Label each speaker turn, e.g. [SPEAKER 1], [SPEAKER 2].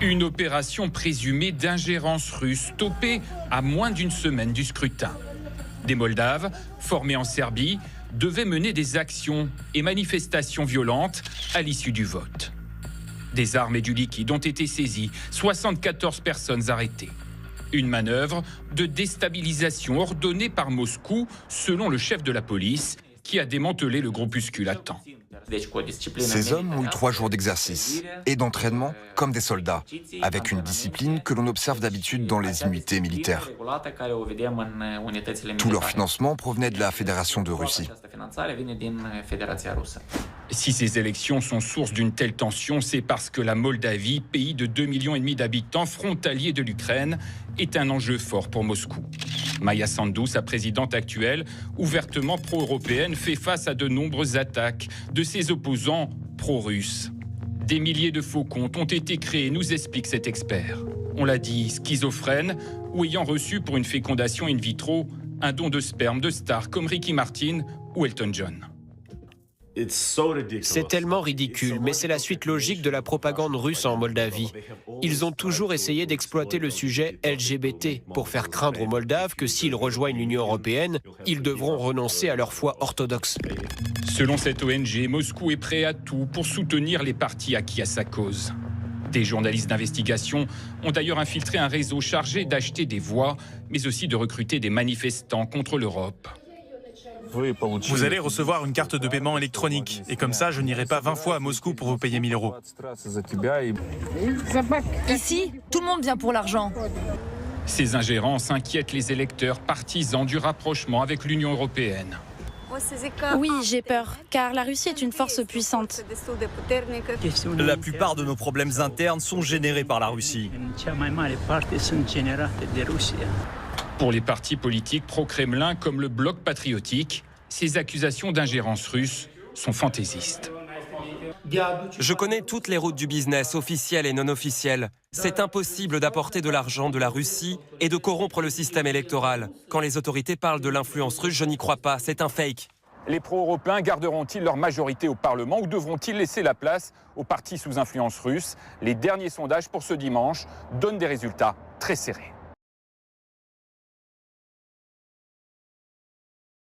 [SPEAKER 1] Une opération présumée d'ingérence russe, stoppée à moins d'une semaine du scrutin. Des Moldaves, formés en Serbie, devaient mener des actions et manifestations violentes à l'issue du vote. Des armes et du liquide ont été saisis, 74 personnes arrêtées. Une manœuvre de déstabilisation ordonnée par Moscou, selon le chef de la police, qui a démantelé le groupuscule à temps.
[SPEAKER 2] Ces hommes ont eu 3 jours d'exercice et d'entraînement comme des soldats, avec une discipline que l'on observe d'habitude dans les unités militaires. Tout leur financement provenait de la Fédération de Russie.
[SPEAKER 1] Si ces élections sont source d'une telle tension, c'est parce que la Moldavie, pays de 2,5 millions d'habitants, frontalier de l'Ukraine, est un enjeu fort pour Moscou. Maia Sandu, sa présidente actuelle, ouvertement pro-européenne, fait face à de nombreuses attaques de ses opposants pro-russes. Des milliers de faux comptes ont été créés, nous explique cet expert. On l'a dit, schizophrène ou ayant reçu pour une fécondation in vitro un don de sperme de stars comme Ricky Martin ou Elton John.
[SPEAKER 3] C'est tellement ridicule, mais c'est la suite logique de la propagande russe en Moldavie. Ils ont toujours essayé d'exploiter le sujet LGBT pour faire craindre aux Moldaves que s'ils rejoignent l'Union européenne, ils devront renoncer à leur foi orthodoxe.
[SPEAKER 1] Selon cette ONG, Moscou est prêt à tout pour soutenir les partis acquis à sa cause. Des journalistes d'investigation ont d'ailleurs infiltré un réseau chargé d'acheter des voix, mais aussi de recruter des manifestants contre l'Europe.
[SPEAKER 4] Vous allez recevoir une carte de paiement électronique. Et comme ça, je n'irai pas 20 fois à Moscou pour vous payer 1 000 €.
[SPEAKER 5] Ici, tout le monde vient pour l'argent.
[SPEAKER 1] Ces ingérences inquiètent les électeurs partisans du rapprochement avec l'Union européenne.
[SPEAKER 6] Oui, j'ai peur, car la Russie est une force puissante.
[SPEAKER 7] La plupart de nos problèmes internes sont générés par la Russie.
[SPEAKER 1] Pour les partis politiques pro-Kremlin comme le Bloc patriotique, ces accusations d'ingérence russe sont fantaisistes.
[SPEAKER 8] Je connais toutes les routes du business, officielles et non officielles. C'est impossible d'apporter de l'argent de la Russie et de corrompre le système électoral. Quand les autorités parlent de l'influence russe, je n'y crois pas, c'est un fake.
[SPEAKER 1] Les pro-européens garderont-ils leur majorité au Parlement ou devront-ils laisser la place aux partis sous influence russe? Les derniers sondages pour ce dimanche donnent des résultats très serrés.